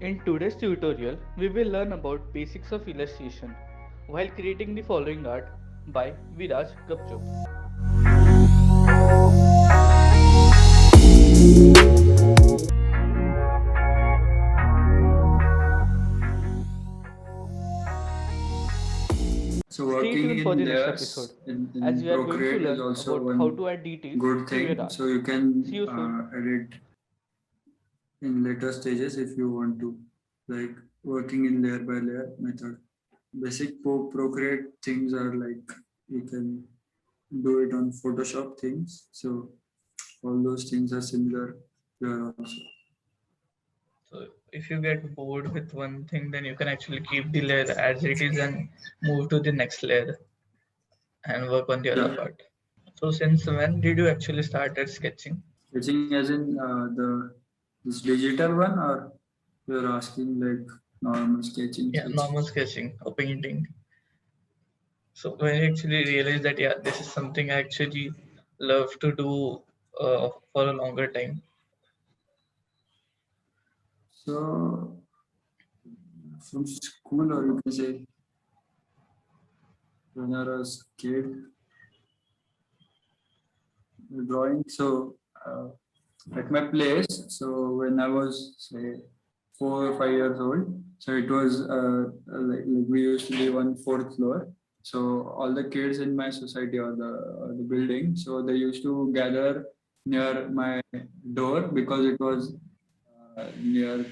In today's tutorial, we will learn about basics of illustration while creating the following art by Viraj Gupchup. So Stay working tuned for in the next episode layers as in we are going to Procreate is learn also about how one to add details good to your thing. art. So you See can you soon. edit in later stages if you want to, like working in layer by layer method. Basic Procreate things are like you can do it on Photoshop things. So all those things are similar here also. So if you get bored with one thing, then you can actually keep the layer as it is and move to the next layer and work on the other Yeah, part. So since when did you actually start at sketching? sketching as in the this digital one, or you're asking like normal Yeah, sketching. normal sketching or painting. So when you actually realize that yeah, this is something I actually love to do for a longer time. So from school, or you can say when I was kid, drawing. So at my place, so when I was say 4 or 5 years old, so it was like we used to live on fourth floor. So all the kids in my society or the building, so they used to gather near my door because it was near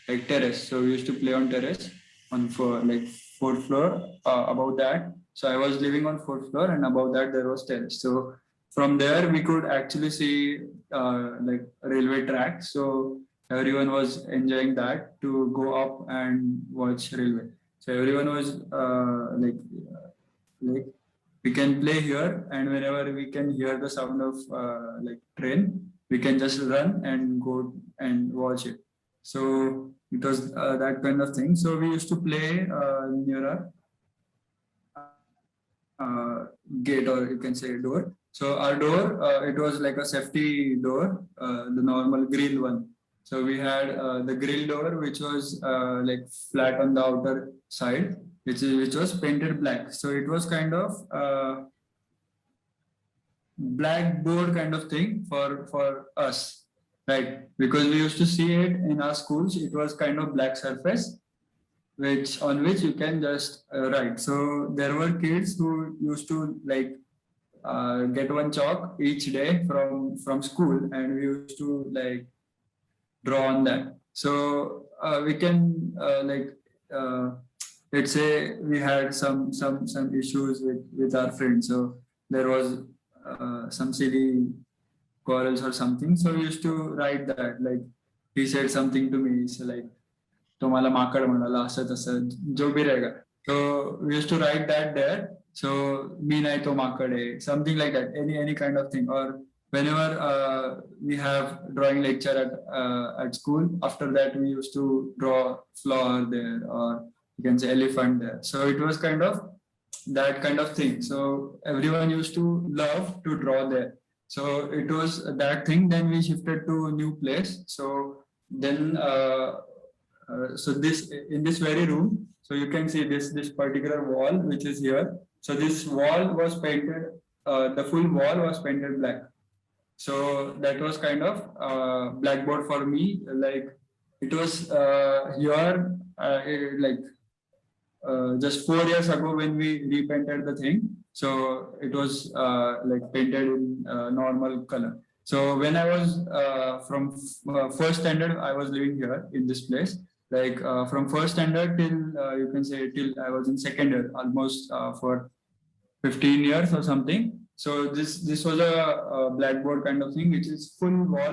like terrace. So we used to play on terrace on for like fourth floor. Above that, so I was living on fourth floor, and above that there was terrace. So from there we could actually see like railway tracks. So everyone was enjoying that to go up and watch railway. So everyone was like we can play here, and whenever we can hear the sound of like train, we can just run and go and watch it. So it was that kind of thing. So we used to play near a gate, or you can say door. So our door, it was like a safety door, the normal grill one. So we had the grill door, which was like flat on the outer side, which was painted black. So it was kind of blackboard kind of thing for us, right? Because we used to see it in our schools. It was kind of black surface, which on which you can just write. So there were kids who used to like get one chalk each day from school, and we used to like draw on that. So we can uh, let's say we had some issues with our friends. So there was some silly quarrels or something. So we used to write that, like he said something to me. So like तो मला माकड म्हणाला असं तसं जो भी रहेगा. So we used to write that there. So मी नाही तो माकड आहे, something like that, any kind of thing. Or whenever we have drawing lecture at school, after that we used to draw flower there, or you can say elephant there. So it was kind of that kind of thing. So everyone used to love to draw there. So it was that thing. Then we shifted to a new place. So then so this in this very room, so you can see this particular wall which is here. So this wall was painted, the full wall was painted black. So that was kind of blackboard for me. Like it was here, like just 4 years ago when we repainted the thing. So it was like painted in normal color. So when I was from first standard, I was living here in this place. Like from first standard till you can say till I was in second year, almost for 15 years or something. So this was a blackboard kind of thing, which is full wall,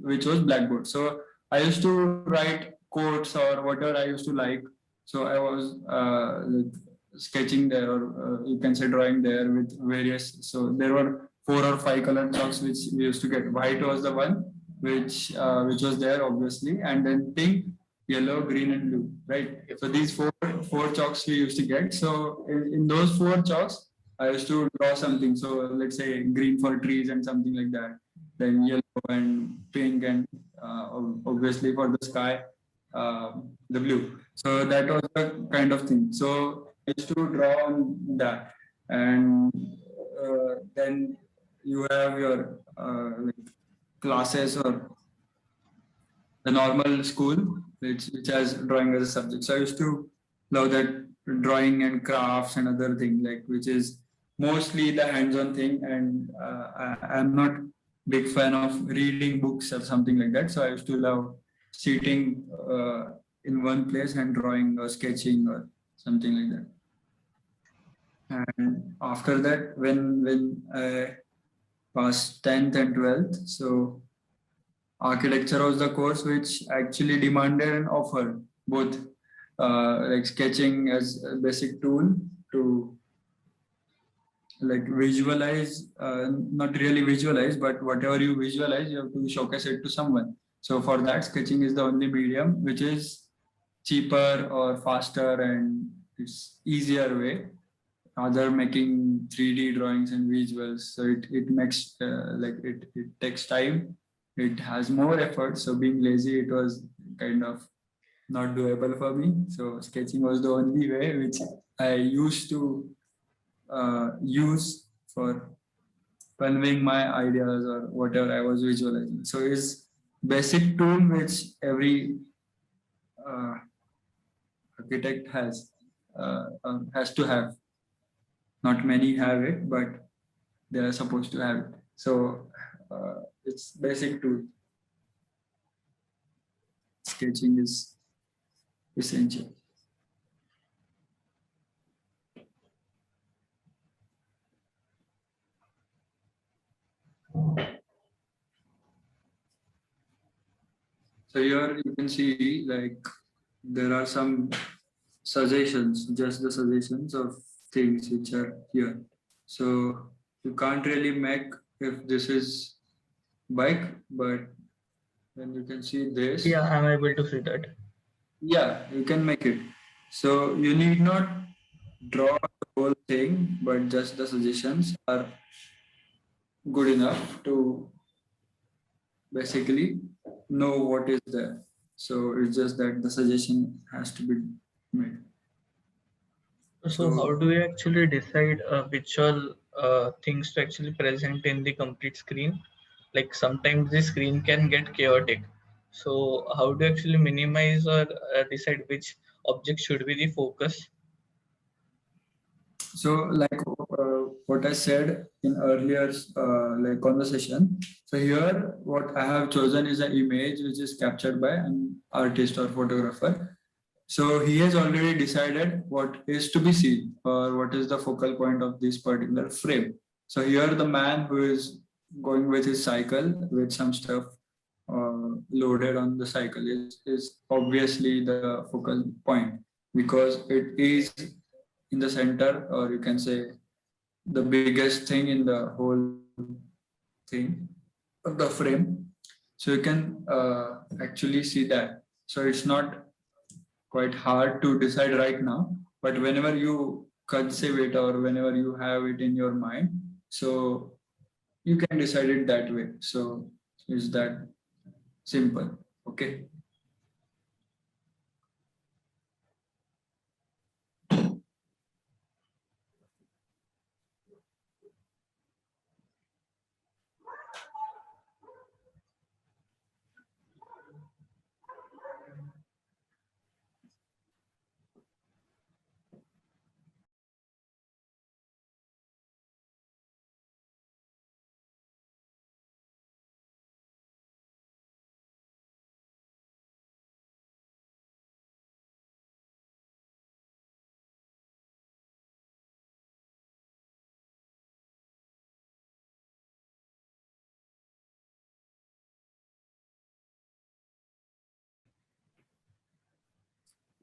which was blackboard. So I used to write quotes or whatever I used to like. So I was like sketching there, or you can say drawing there with various. So there were 4 or 5 colored chalks which we used to get. White was the one which was there obviously, and then pink, yellow, green, and blue. Right. So these four chalks we used to get. So in those four chalks, I used to draw something. So let's say green for trees and something like that. Then yellow and pink, and obviously for the sky, the blue. So that was the kind of thing. So I used to draw on that, and then you have your like classes or the normal school, which has drawing as a subject. So I used to love that drawing and crafts and other thing, like which is mostly the hands-on thing. And I'm not big fan of reading books or something like that. So I used to love sitting in one place and drawing or sketching or something like that. And after that, when I passed 10th and 12th, so architecture was the course which actually demanded and offered both like sketching as a basic tool to like visualize, not really visualize, but whatever you visualize, you have to showcase it to someone. So for that, sketching is the only medium which is cheaper or faster and it's easier way other making 3D drawings and visuals. So it makes like it takes time. It has more effort. So being lazy, it was kind of not doable for me. So sketching was the only way which I used to use for conveying my ideas or whatever I was visualizing. So it's basic tool which every uh, architect has to have. Not many have it, but they are supposed to have it. So it's basic tool. Sketching is essential. So here you can see like there are some suggestions, just the suggestions of things which are here. So you can't really make if this is bike, but then you can see this. Yeah, I'm able to see that. Yeah, you can make it. So you need not draw the whole thing, but just the suggestions are good enough to basically know what is there. So it's just that the suggestion has to be made. So how do we actually decide which all things to actually present in the complete screen? Like sometimes the screen can get chaotic. So how do you actually minimize or decide which object should be the focus? So like what I said in earlier like conversation. So here what I have chosen is an image which is captured by an artist or photographer. So he has already decided what is to be seen or what is the focal point of this particular frame. So here the man who is going with his cycle with some stuff loaded on the cycle is obviously the focal point because it is in the center, or you can say the biggest thing in the whole thing of the frame. So you can actually see that. So it's not quite hard to decide right now, but whenever you conceive it or whenever you have it in your mind, so you can decide it that way. So it's that simple. Okay.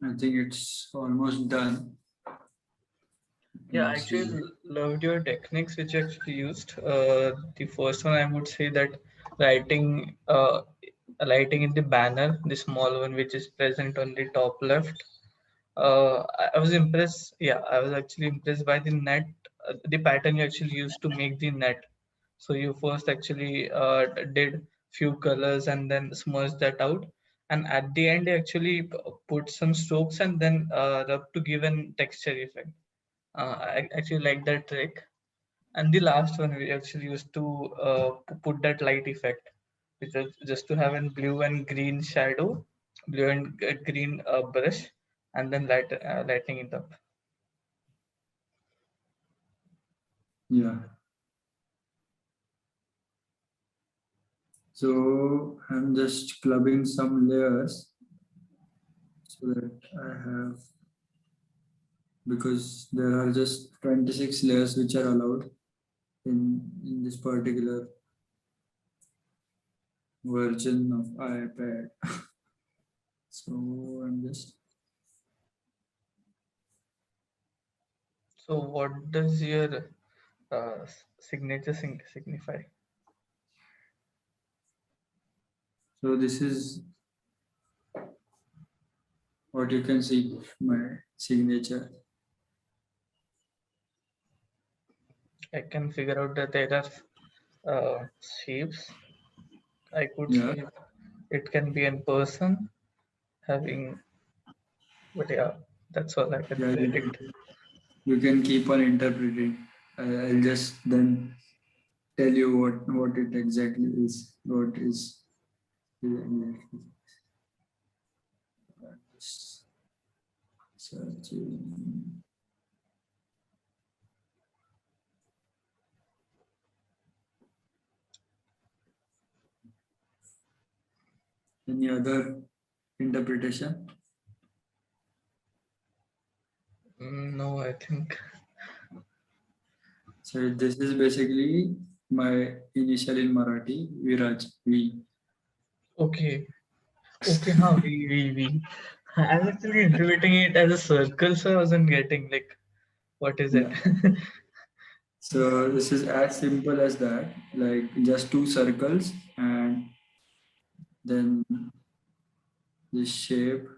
I think it's almost done. Yeah, I Let's see. actually loved your techniques which you actually used. The first one I would say that writing writing in the banner, the small one which is present on the top left. I was impressed. Yeah, I was actually impressed by the net, the pattern you actually used to make the net. So you first actually did few colors and then smudged that out, and at the end, I actually put some strokes and then rub to give an texture effect. I actually like that trick. And the last one, we actually used to put that light effect, which was just to have a blue and green shadow, blue and green brush, and then lighting it up. Yeah. So I'm just clubbing some layers so that I have, because there are just 26 layers which are allowed in this particular version of iPad. So I'm just, So, what does your signature signify? so this is what you can see, my signature. I can figure out that there are shapes. I could Yeah, say it can be in person having, but yeah, that's all I can yeah, predict. you can keep on interpreting. I'll just then tell you what it exactly is, what is exactly. Just searching. Any other interpretation? No, I think. So this is basically my initial in Marathi, Viraj. V. Okay. Okay, huh, we. I was actually interpreting it as a circle, so I wasn't getting like, what is it? Yeah. So this is as simple as that, like just two circles and then this shape.